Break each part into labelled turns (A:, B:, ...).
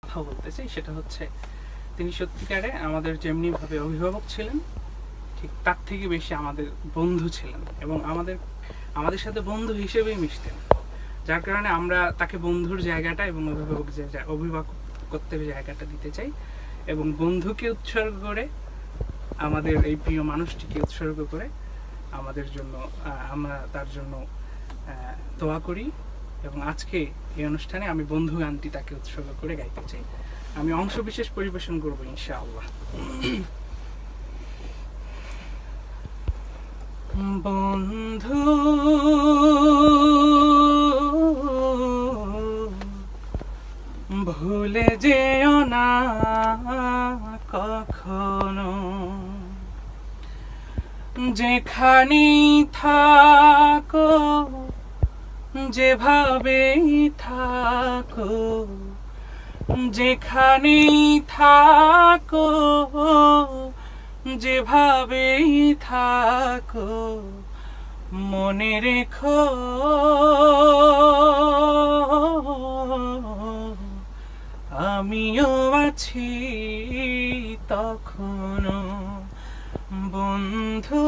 A: কথা বলতে চাই সেটা হচ্ছে তিনি সত্যিকারে আমাদের যেমনিভাবে অভিভাবক ছিলেন ঠিক তার থেকে বেশি আমাদের বন্ধু ছিলেন এবং আমাদের সাথে বন্ধু হিসেবেই মিশতেন, যার কারণে আমরা তাকে বন্ধুর জায়গাটা এবং অভিভাবকত্বের জায়গাটা দিতে চাই এবং বন্ধুকে উৎসর্গ করে আমাদের এই প্রিয় মানুষটিকে উৎসর্গ করে আমাদের জন্য আমরা তার জন্য দোয়া করি এবং আজকে এই অনুষ্ঠানে আমি বন্ধু গানটি তাকে উৎসর্গ করে গাইতে চাই। আমি অংশ বিশেষ পরিবেশন করবো ইনশাআল্লাহ। বন্ধু ভুলে যেও না কখনো, যেখানেই থাকো যেভাবেই থাকো, যেখানেই থাকো যেভাবেই থাকো, মনে রেখো আমিও আছি তখনো। বন্ধু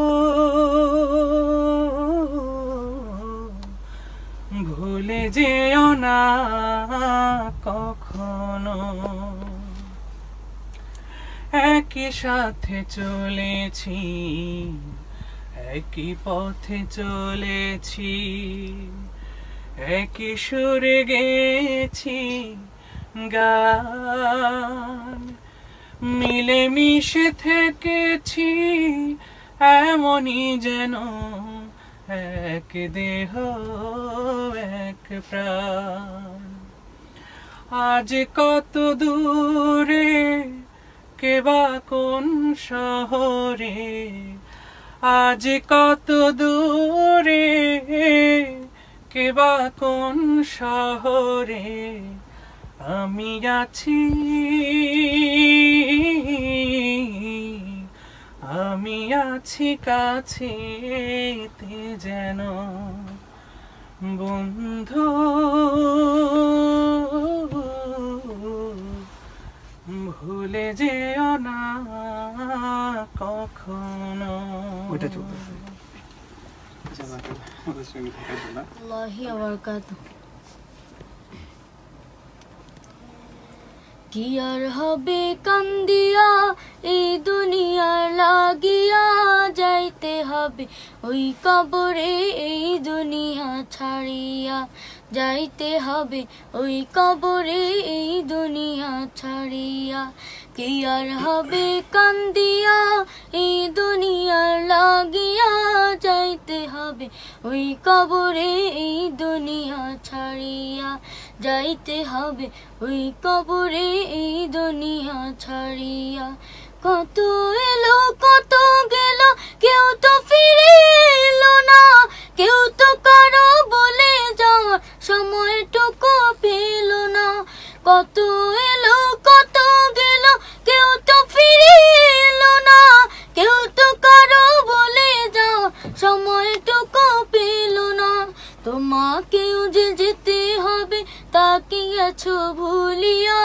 A: ভুলে যেও না কখনো, একই সাথে চলেছি একই পথে চলেছি, একই সুরে গেছি গান, মিলেমিশে থেকেছি এমনই যেন এক দেহ এক প্রাণ। আজ কত দূরে কেবা কোন শহরে, আজ কত দূরে কেবা কোন শহরে, আমি আছি আমি আছি কাছেতে যেন। বন্ধু ভুলে যেও না কখনো। ওইটা চলতেছে।
B: আল্লাহি ওয়া বারাকাতুহু। কি আর হবে কান্দিয়া এই দুনিয়ার লাগিয়া, যাইতে হবে ওই কবরে এই দুনিয়া ছাড়িয়া, যাইতে হবে ওই কবরে এই দুনিয়া ছাড়িয়া। কি আর হবে কান্দিয়া এই দুনিয়ার লাগিয়া, যাইতে হবে ওই কবরে এই দুনিয়া ছাড়িয়া, যাইতে হবে ওই কবরে এই দুনিয়া ছাড়িয়া। কত এলো কত গেল কেউ তো ফিরে এলো না, কেউ তো কারো বলে যাওয়ার সময়টুকু পেল না। কত এলো কত গেল কেউ তো ফিরে এলো না, কেউ তো কারো বলে যাওয়ার সময়টুকু পেল না। তোমাকেও যে যেতে হবে তাকে গেছো ভুলিয়া,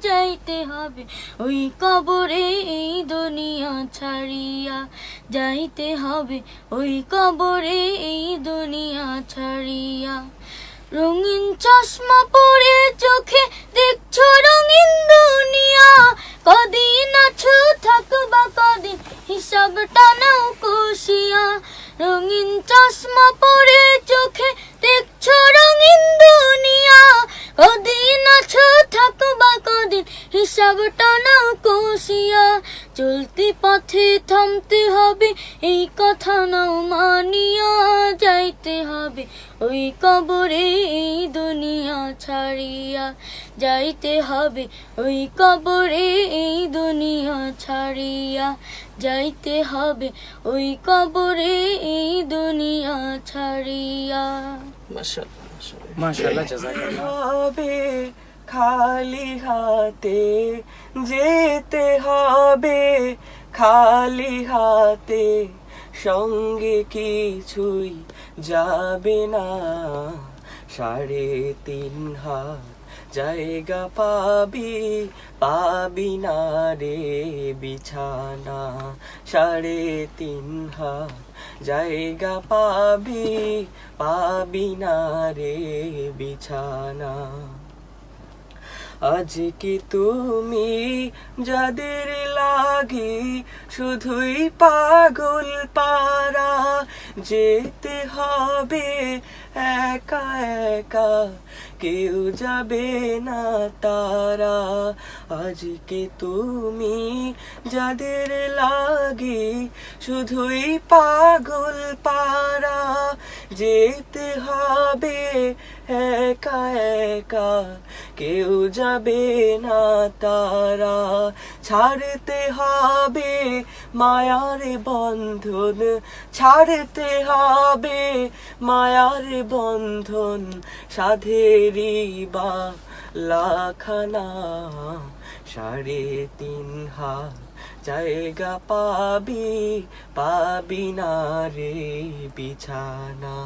B: যাইতে হবে ওই কবরে এই দুনিয়া ছাড়িয়া, যাইতে হবে ওই কবরে এই দুনিয়া ছাড়িয়া। রঙিন চশমা পরে চোখে দেখছো রঙিন দুনিয়া, কদিন আছো থাকবা কদিন হিসাবটা নাও কষিয়া। রঙিন চশমা পরে চোখে দেখছো রঙিন দুনিয়া, কদিন আছো থাকবা কদিন হিসাবটা নাও কষিয়া। চলতি পথে থামতে হবে এই কথা নাও মানিয়া, যাইতে হবে ওই কবরে এই দুনিয়া ছাড়িয়া, যাইতে হবে ওই কবরে এই দুনিয়া ছাড়িয়া, যাইতে হবে ওই কবরে এই দুনিয়া ছাড়িয়া।
A: মাশাআল্লাহ, জাযাকাল্লাহ। হবে খালি হাতে যেতে হবে, খালি হাতে সঙ্গে কিছুই যাবে না, 3.5 হাত
C: জায়গা পাবি পাবি না রে বিছানা 3.5 হাত জায়গা পাবি পাবি না রে বিছানা আজকে তুমি যাদের লাগি শুধুই পাগল পারা যেতে হবে একা একা কেউ যাবে না তারা আজকে তুমি যাদের লাগি শুধুই পাগল পারা যেতে হবে একা একা কেউ যাবে না তারা ছাড়তে হবে মায়ার বন্ধন ছাড়তে হবে মায়ার বন্ধন সাধেরই বা লাখানা 3.5 হাত জায়গা পাবি পাবি না রে বিছানা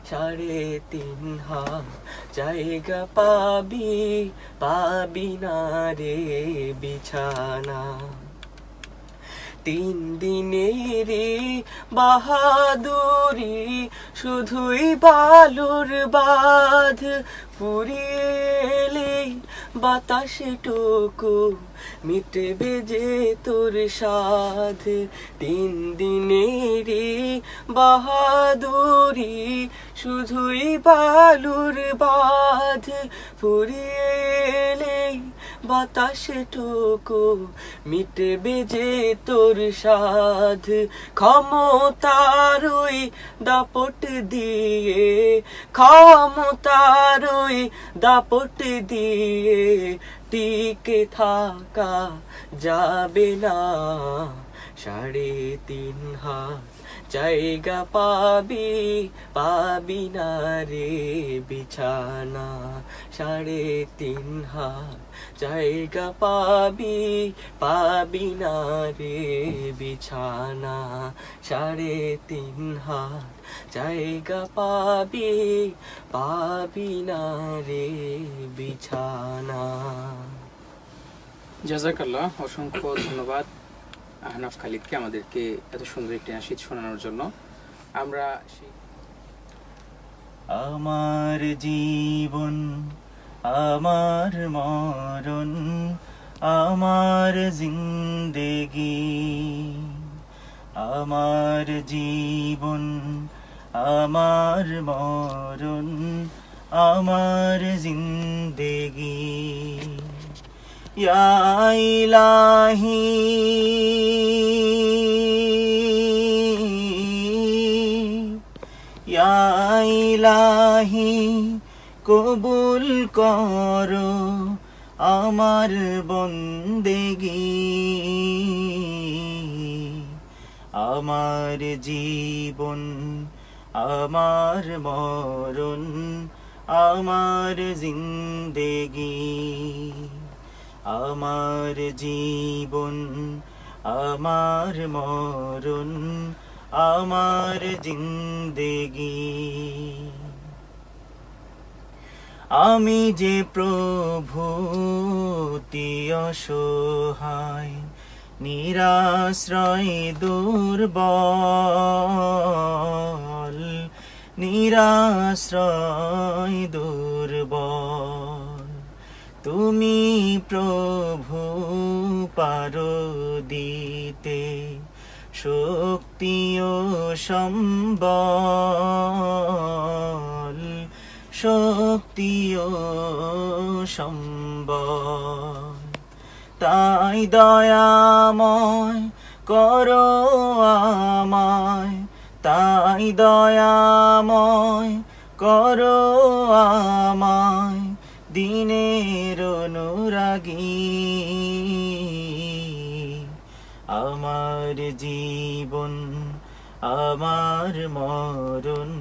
C: 3.5 হাত জায়গা পাবি পাবি না রে বিছানা 3 দিনেরই বাহাদুরি শুধুই বালুর বাঁধ ফুরিয়ে বাতাসটুকু মিটবে যে তোর সাধ 3 দিনেরই বাহাদুরি শুধুই বালুর বাঁধ ফুরিয়ে বাতাসটুকু মিটবে যে তোর সাধ ক্ষমতারই দাপট দিয়ে ক্ষমতারই দাপট দিয়ে টিকে থাকা যাবে না 3.5 হাত জায়গা পাবি পাবি না রে বিছানা 3.5 হাত জায়গা পাবি পাবি না রে বিছানা 3.5 হাত জায়গা পাবি পাবি না রে বিছানা
D: জাযাকাল্লাহ অসংখ্য ধন্যবাদ আহনাফ খালিদকে আমাদেরকে এত সুন্দর একটি নাশিদ শোনানোর জন্য আমরা
C: আমার জীবন আমার মরণ আমার জিন্দেগি আমার জীবন আমার মরণ আমার জিন্দেগি ইয়া ইলাহি ইয়া ইলাহি কবুল করো আমার বন্দেগি আমার জীবন আমার মরণ আমার জিন্দেগি আমার জীবন আমার মরণ আমার জিন্দেগি আমি যে প্রভু অতি অসহায় নিরাশ্রয় দুর্বল নিরাশ্রয় দুর্বল তুমি প্রভু পারো দিতে শক্তি ও সম্বল শক্তি ও সম্বল তাই দয়াময় করো আমায় তাই দয়াময় করো আমায় দিনের অনুরাগী আমার জীবন আমার মরণ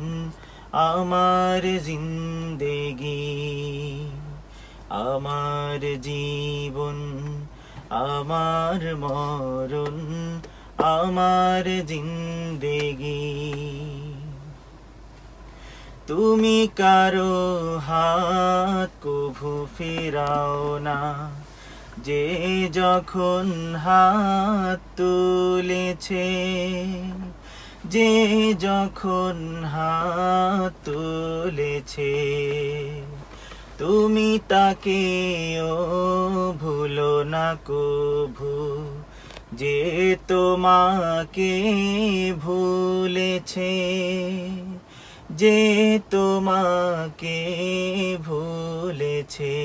C: আমার জিন্দেগি আমার জীবন আমার মরণ আমার জিন্দেগি তুমি কারো হাত কভু ফিরাও না, যে যখন হাত তুলেছে, যে যখন হাত তুলেছে, তুমি তাকেও ভুলো না কভু, যে তোমাকে ভুলেছে, যে তোমাকে ভুলেছে।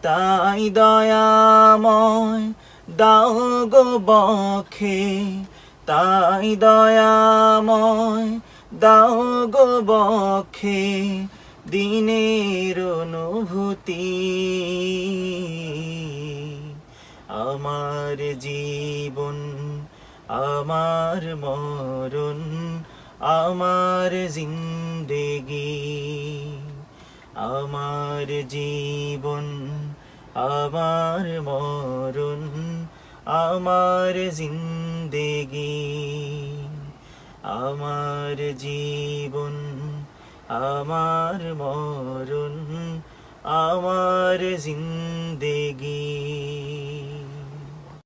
C: তাই দয়াময় দাও গো বক্ষে, তাই দয়াময় দাও গো বক্ষে, দিনের অনুভূতি। আমার জীবন আমার মরণ আমার জিন্দেগি, আমার জীবন আমার মরণ আমার জিন্দেগি, আমার জীবন আমার মরণ আমার জিন্দেগি।